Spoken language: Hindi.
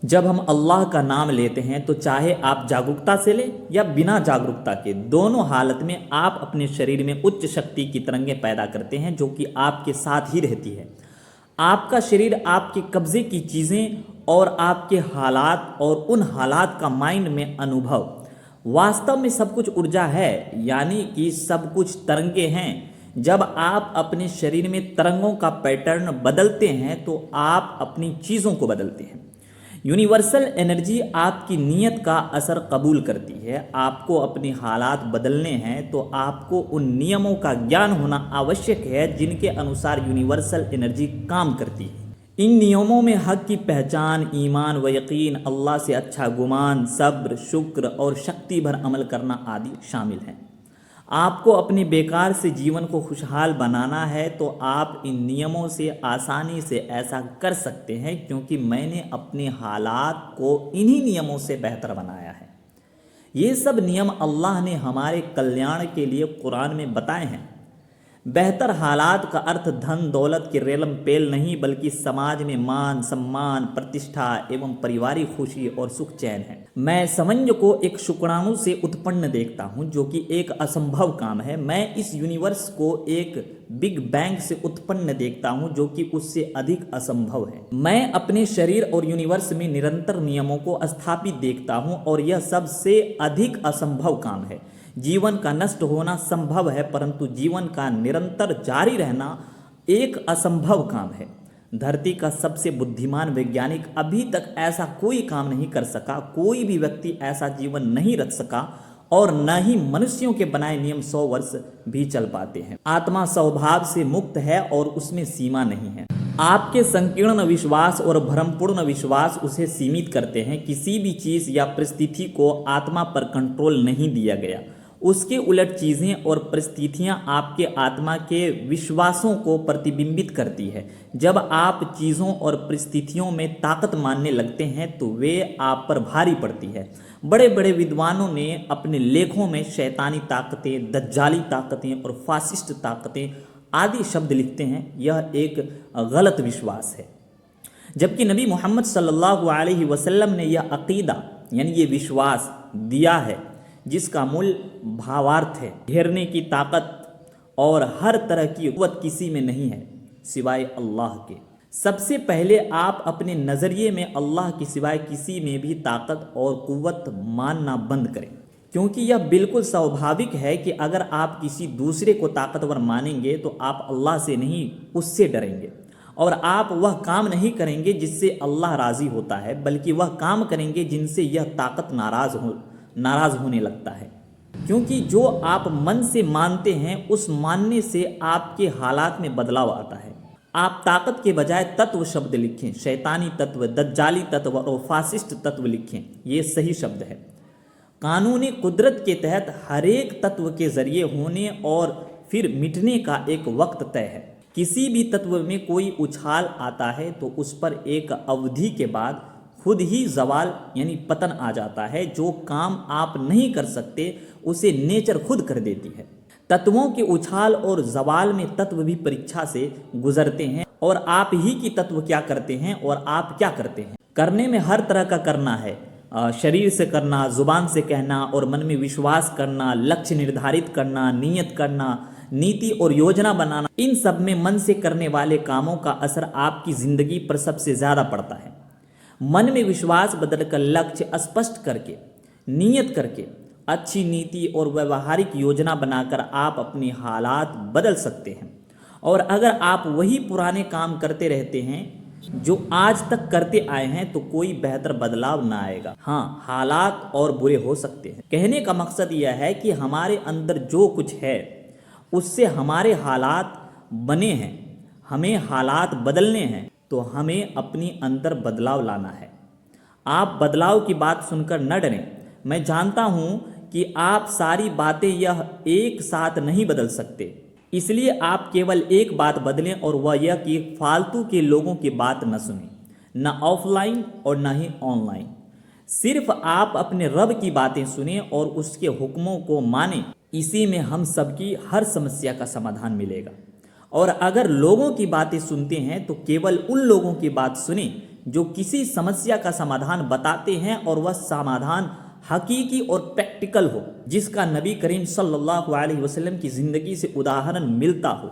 जब हम अल्लाह का नाम लेते हैं तो चाहे आप जागरूकता से लें या बिना जागरूकता के, दोनों हालत में आप अपने शरीर में उच्च शक्ति की तरंगें पैदा करते हैं जो कि आपके साथ ही रहती है। आपका शरीर आपके कब्जे की चीज़ें और आपके हालात और उन हालात का माइंड में अनुभव, वास्तव में सब कुछ ऊर्जा है, यानी कि सब कुछ तरंगे हैं। जब आप अपने शरीर में तरंगों का पैटर्न बदलते हैं तो आप अपनी चीज़ों को बदलते हैं। यूनिवर्सल एनर्जी आपकी नीयत का असर कबूल करती है। आपको अपने हालात बदलने हैं तो आपको उन नियमों का ज्ञान होना आवश्यक है जिनके अनुसार यूनिवर्सल एनर्जी काम करती है। इन नियमों में हक की पहचान, ईमान व यकीन, अल्लाह से अच्छा गुमान, सब्र, शुक्र और शक्ति भर अमल करना आदि शामिल हैं। आपको अपने बेकार से जीवन को खुशहाल बनाना है तो आप इन नियमों से आसानी से ऐसा कर सकते हैं, क्योंकि मैंने अपने हालात को इन्हीं नियमों से बेहतर बनाया है। ये सब नियम अल्लाह ने हमारे कल्याण के लिए कुरान में बताए हैं। बेहतर हालात का अर्थ धन दौलत के रेलम पेल नहीं, बल्कि समाज में मान सम्मान, प्रतिष्ठा एवं पारिवारिक खुशी और सुख चैन है। मैं समंज को एक शुक्राणु से उत्पन्न देखता हूँ, जो कि एक असंभव काम है। मैं इस यूनिवर्स को एक बिग बैंग से उत्पन्न देखता हूँ, जो कि उससे अधिक असंभव है। मैं अपने शरीर और यूनिवर्स में निरंतर नियमों को स्थापित देखता हूँ, और यह सबसे अधिक असंभव काम है। जीवन का नष्ट होना संभव है, परंतु जीवन का निरंतर जारी रहना एक असंभव काम है। धरती का सबसे बुद्धिमान वैज्ञानिक अभी तक ऐसा कोई काम नहीं कर सका। कोई भी व्यक्ति ऐसा जीवन नहीं रख सका, और न ही मनुष्यों के बनाए नियम 100 वर्ष भी चल पाते हैं। आत्मा स्वभाव से मुक्त है और उसमें सीमा नहीं है। आपके संकीर्ण विश्वास और भ्रमपूर्ण विश्वास उसे सीमित करते हैं। किसी भी चीज़ या परिस्थिति को आत्मा पर कंट्रोल नहीं दिया गया। उसके उलट चीज़ें और परिस्थितियां आपके आत्मा के विश्वासों को प्रतिबिंबित करती है। जब आप चीज़ों और परिस्थितियों में ताकत मानने लगते हैं तो वे आप पर भारी पड़ती है। बड़े बड़े विद्वानों ने अपने लेखों में शैतानी ताकतें, दज्जाली ताकतें और फासिस्ट ताकतें आदि शब्द लिखते हैं। यह एक गलत विश्वास है, जबकि नबी मोहम्मद सल्लल्लाहु अलैहि वसल्लम ने यह अकीदा यानी ये विश्वास दिया है, जिसका मूल भावार्थ है घेरने की ताकत और हर तरह की कुव्वत किसी में नहीं है सिवाय अल्लाह के। सबसे पहले आप अपने नज़रिए में अल्लाह के सिवाय किसी में भी ताकत और कुव्वत मानना बंद करें, क्योंकि यह बिल्कुल स्वाभाविक है कि अगर आप किसी दूसरे को ताकतवर मानेंगे तो आप अल्लाह से नहीं उससे डरेंगे, और आप वह काम नहीं करेंगे जिससे अल्लाह राज़ी होता है, बल्कि वह काम करेंगे जिनसे यह ताकत नाराज होने लगता है। क्योंकि जो आप मन से मानते हैं उस मानने से आपके हालात में बदलाव आता है। आप ताकत के बजाय तत्व शब्द लिखें। शैतानी तत्व, दज्जाली तत्व और फासिस्ट तत्व लिखें, ये सही शब्द है। कानूनी कुदरत के तहत हरेक तत्व के जरिए होने और फिर मिटने का एक वक्त तय है। किसी भी तत्व में कोई उछाल आता है तो उस पर एक अवधि के बाद खुद ही जवाल यानी पतन आ जाता है। जो काम आप नहीं कर सकते उसे नेचर खुद कर देती है। तत्वों के उछाल और जवाल में तत्व भी परीक्षा से गुजरते हैं, और आप ही की तत्व क्या करते हैं और आप क्या करते हैं। करने में हर तरह का करना है, शरीर से करना, जुबान से कहना और मन में विश्वास करना, लक्ष्य निर्धारित करना, नियत करना, नीति और योजना बनाना। इन सब में मन से करने वाले कामों का असर आपकी जिंदगी पर सबसे ज्यादा पड़ता है। मन में विश्वास बदलकर लक्ष्य स्पष्ट करके, नियत करके, अच्छी नीति और व्यवहारिक योजना बनाकर आप अपने हालात बदल सकते हैं। और अगर आप वही पुराने काम करते रहते हैं जो आज तक करते आए हैं तो कोई बेहतर बदलाव ना आएगा। हाँ, हालात और बुरे हो सकते हैं। कहने का मकसद यह है कि हमारे अंदर जो कुछ है उससे हमारे हालात बने हैं। हमें हालात बदलने हैं तो हमें अपनी अंदर बदलाव लाना है। आप बदलाव की बात सुनकर न डरें। मैं जानता हूं कि आप सारी बातें यह एक साथ नहीं बदल सकते, इसलिए आप केवल एक बात बदलें, और वह यह कि फालतू के लोगों की बात न सुनें, न ऑफलाइन और न ही ऑनलाइन। सिर्फ आप अपने रब की बातें सुनें और उसके हुक्मों को मानें। इसी में हम सबकी हर समस्या का समाधान मिलेगा। और अगर लोगों की बातें सुनते हैं तो केवल उन लोगों की बात सुनें जो किसी समस्या का समाधान बताते हैं और वह समाधान हकीकी और प्रैक्टिकल हो, जिसका नबी करीम सल्लल्लाहु अलैहि वसल्लम की ज़िंदगी से उदाहरण मिलता हो।